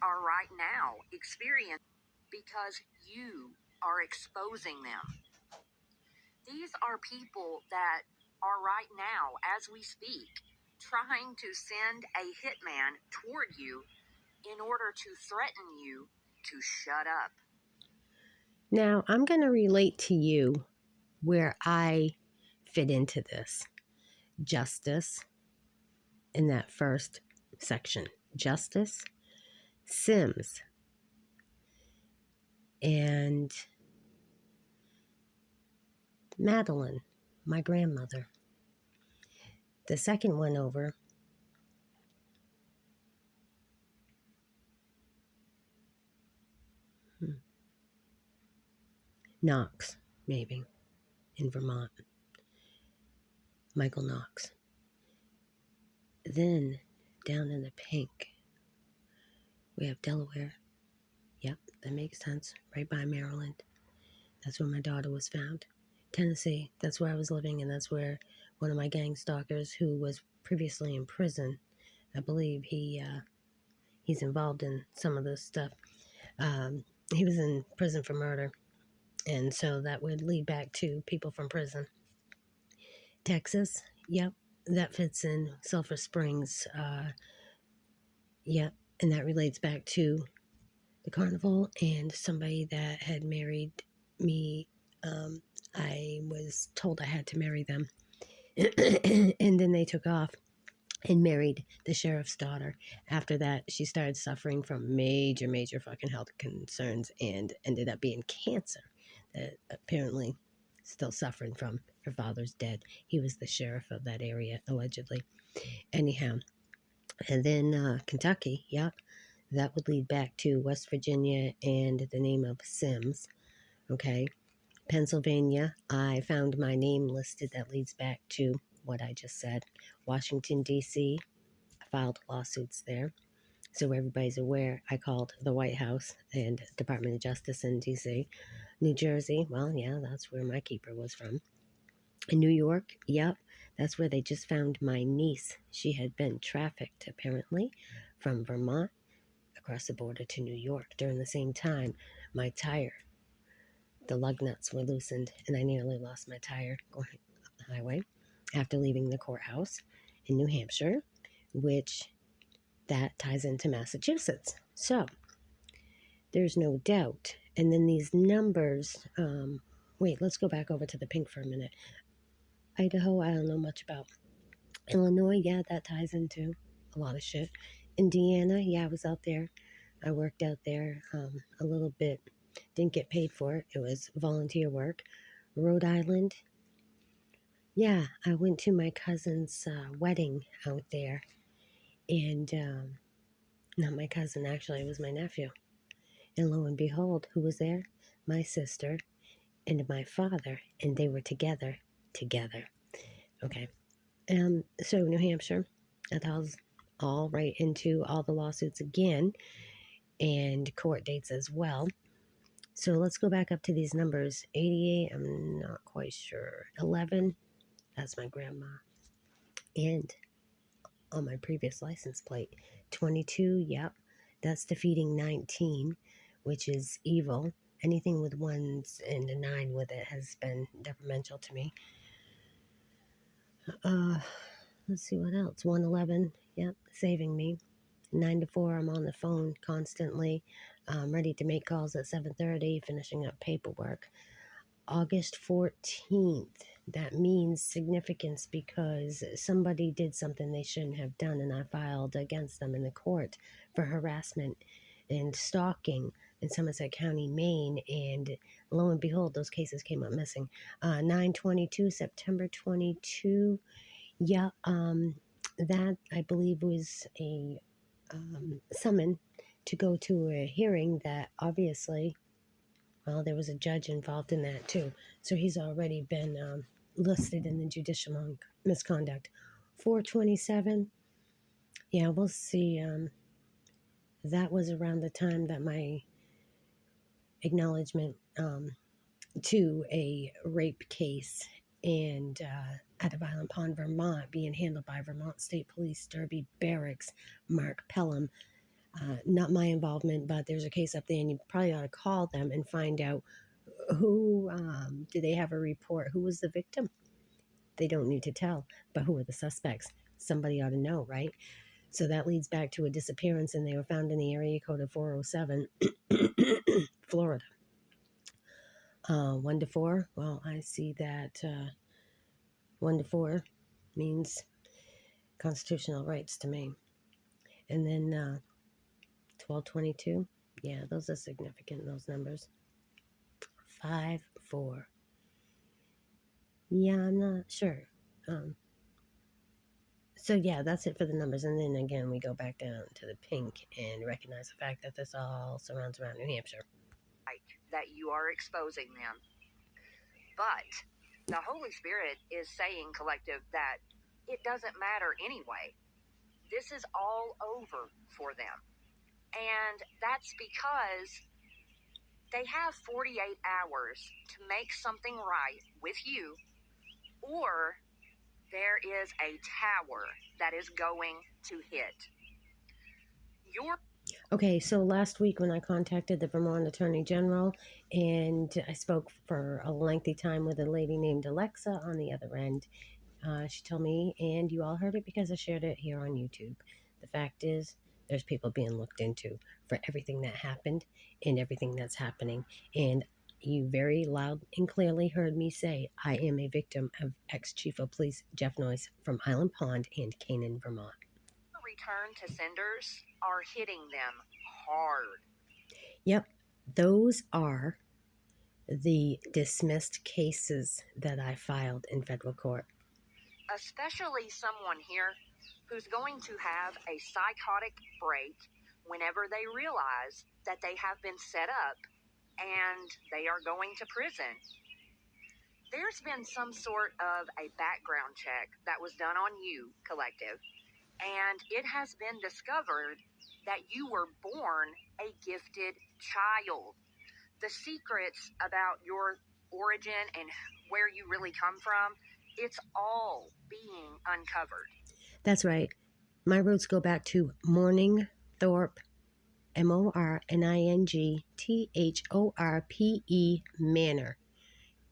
are right now experiencing because you are exposing them. These are people that are right now, as we speak, trying to send a hitman toward you in order to threaten you to shut up. Now, I'm going to relate to you where I fit into this. Justice in that first section. Justice, Sims, and Madeline, my grandmother. The second one over, Knox, maybe, in Vermont. Michael Knox. Then, down in the pink, we have Delaware. Yep, that makes sense. Right by Maryland. That's where my daughter was found. Tennessee, that's where I was living, and that's where one of my gang stalkers, who was previously in prison, I believe he's involved in some of this stuff. He was in prison for murder, and so that would lead back to people from prison. Texas, yep, that fits in Sulphur Springs. Yep, and that relates back to the carnival and somebody that had married me. I was told I had to marry them. And then they took off and married the sheriff's daughter. After that, she started suffering from major fucking health concerns and ended up being cancer that apparently still suffering from. Her father's dead. He was the sheriff of that area, allegedly. Anyhow, and then Kentucky, yep, that would lead back to West Virginia and the name of Sims, okay? Pennsylvania, I found my name listed that leads back to what I just said. Washington, D.C., I filed lawsuits there. So everybody's aware, I called the White House and Department of Justice in D.C. New Jersey, well, yeah, that's where my keeper was from. In New York, yep, that's where they just found my niece. She had been trafficked, apparently, from Vermont across the border to New York. During the same time, my tire, the lug nuts were loosened, and I nearly lost my tire going up the highway after leaving the courthouse in New Hampshire, which that ties into Massachusetts. So there's no doubt. And then these numbers, wait, let's go back over to the pink for a minute. Idaho, I don't know much about. Illinois, yeah, that ties into a lot of shit. Indiana, yeah, I was out there. I worked out there a little bit. Didn't get paid for it. It was volunteer work. Rhode Island, yeah, I went to my cousin's wedding out there. And not my cousin, actually, it was my nephew. And lo and behold, who was there? My sister and my father. And they were together. Okay. So New Hampshire, that was all right into all the lawsuits again and court dates as well. So let's go back up to these numbers. 88, I'm not quite sure. 11, that's my grandma. And on my previous license plate, 22, yep, that's defeating 19, which is evil. Anything with ones and a 9 with it has been detrimental to me. Let's see what else. 111, yep, saving me. 9 to 4, I'm on the phone constantly, ready to make calls at 7:30, finishing up paperwork. August 14th, that means significance because somebody did something they shouldn't have done, and I filed against them in the court for harassment and stalking in Somerset County, Maine, and lo and behold, those cases came up missing. 9/22, September 22, yeah, that I believe was a summon to go to a hearing that obviously, well, there was a judge involved in that too. So he's already been listed in the judicial misconduct. 427, yeah, we'll see. That was around the time that my acknowledgement to a rape case and at of Island Pond, Vermont, being handled by Vermont State Police Derby Barracks, Mark Pelham. Not my involvement, but there's a case up there, and you probably ought to call them and find out who do they have a report? Who was the victim? They don't need to tell, but who are the suspects? Somebody ought to know, right? So that leads back to a disappearance, and they were found in the area code of 407, Florida. 1 to 4. Well, I see that 1 to 4 means constitutional rights to me. And then 1222. Yeah, those are significant, those numbers. 5, 4. Yeah, I'm not sure. So yeah, that's it for the numbers. And then again, we go back down to the pink and recognize the fact that this all surrounds around New Hampshire. That you are exposing them. But the Holy Spirit is saying, collective, that it doesn't matter anyway. This is all over for them. And that's because they have 48 hours to make something right with you, or there is a tower that is going to hit. Okay, so last week when I contacted the Vermont Attorney General and I spoke for a lengthy time with a lady named Alexa on the other end, she told me, and you all heard it because I shared it here on YouTube. The fact is, there's people being looked into for everything that happened and everything that's happening. And you very loud and clearly heard me say, I am a victim of ex-Chief of Police Jeff Noyce from Island Pond and Canaan, Vermont. Return to senders are hitting them hard. Yep, those are the dismissed cases that I filed in federal court. Especially someone here who's going to have a psychotic break whenever they realize that they have been set up and they are going to prison. There's been some sort of a background check that was done on you, collective, and it has been discovered that you were born a gifted child. The secrets about your origin and where you really come from, it's all being uncovered. That's right. My roots go back to Morningthorpe, Morningthorpe Manor,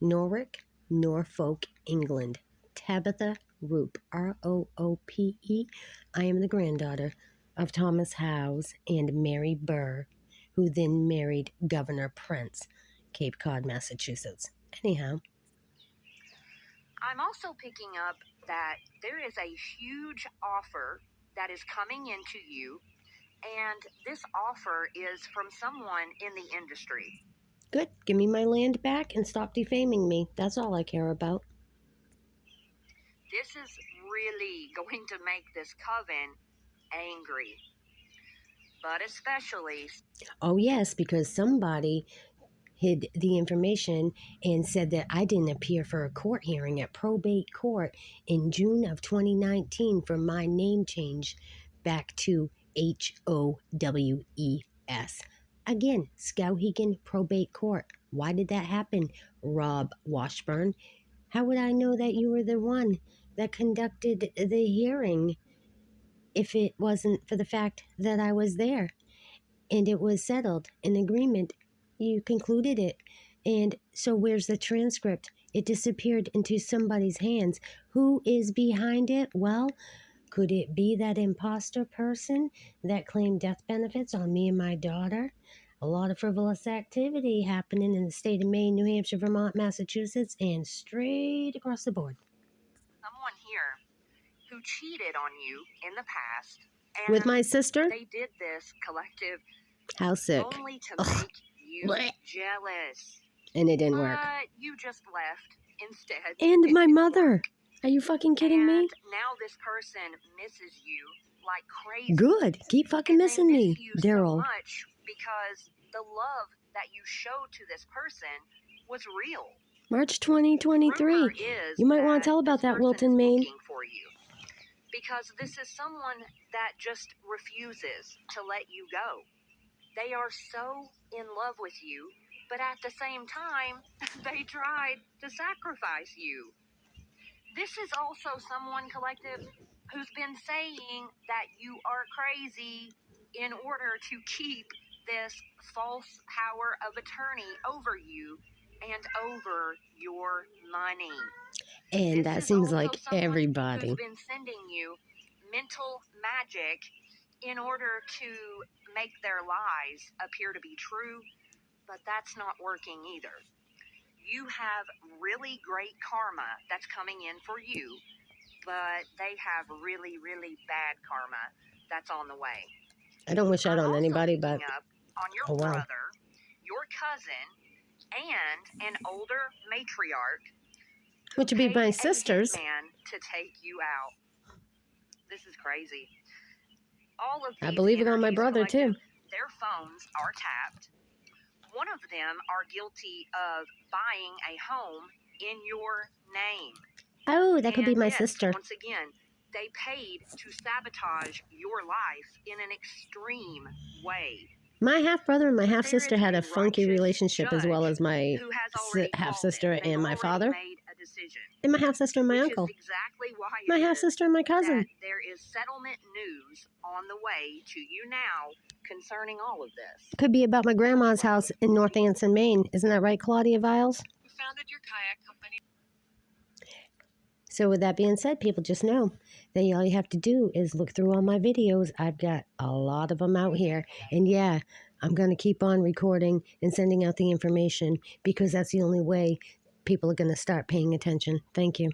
Norwich, Norfolk, England. Tabitha Roop, Roope. I am the granddaughter of Thomas Howes and Mary Burr, who then married Governor Prince, Cape Cod, Massachusetts. Anyhow, I'm also picking up that there is a huge offer that is coming into you, and this offer is from someone in the industry. good. Give me my land back and stop defaming me. That's all I care about. This is really going to make this coven angry. But especially, Oh, yes, because somebody hid the information and said that I didn't appear for a court hearing at probate court in June of 2019 for my name change back to HOWES. Again, Skowhegan Probate Court. Why did that happen, Rob Washburn? How would I know that you were the one that conducted the hearing if it wasn't for the fact that I was there? And it was settled, an agreement. You concluded it. And so where's the transcript? It disappeared into somebody's hands. Who is behind it? Well, could it be that imposter person that claimed death benefits on me and my daughter? A lot of frivolous activity happening in the state of Maine, New Hampshire, Vermont, Massachusetts, and straight across the board. someone here who cheated on you in the past, and With my sister? they did this, collective, How sick. only to Ugh. make you Blech. jealous. And it didn't work. But you just left instead. And It my didn't mother. work. Are you fucking kidding me? And now this person misses you like crazy. Good. Keep fucking And missing they me, miss you so Daryl. much because the love that you showed to this person was real. March 2023. Rumor is You might want to tell about this that, person Wilton, is Maine. looking for you because this is someone that just refuses to let you go. They are so in love with you, but at the same time, they tried to sacrifice you. This is also someone, collective, who's been saying that you are crazy in order to keep this false power of attorney over you and over your money. And This that is seems also like someone everybody. who's been sending you mental magic in order to make their lies appear to be true, but that's not working either. You have really great karma that's coming in for you, but they have really, really bad karma that's on the way. I don't wish that I'm on also anybody, picking but up on your oh well. brother, your cousin, and an older matriarch who Which would be paid my a sisters. hitman to take you out. This is crazy. All of I these believe it on my energies brother collective, too. their phones are tapped. One of them are guilty of buying a home in your name. Oh, that could be And my this, sister. once again, they paid to sabotage your life in an extreme way. My half brother and my But half there sister is had a a funky righteous relationship, as well judge as my who has already half called sister it. They've and my already father, made a decision, and my half sister and my which uncle, is exactly why my it half is sister and my cousin. that there is settlement news on the way to you now concerning all of this. Could be about my grandma's house in North Anson, Maine. Isn't that right, Claudia Viles? Who founded your kayak company? So with that being said, people just know that all you have to do is look through all my videos. I've got a lot of them out here. And yeah, I'm going to keep on recording and sending out the information because that's the only way people are going to start paying attention. Thank you.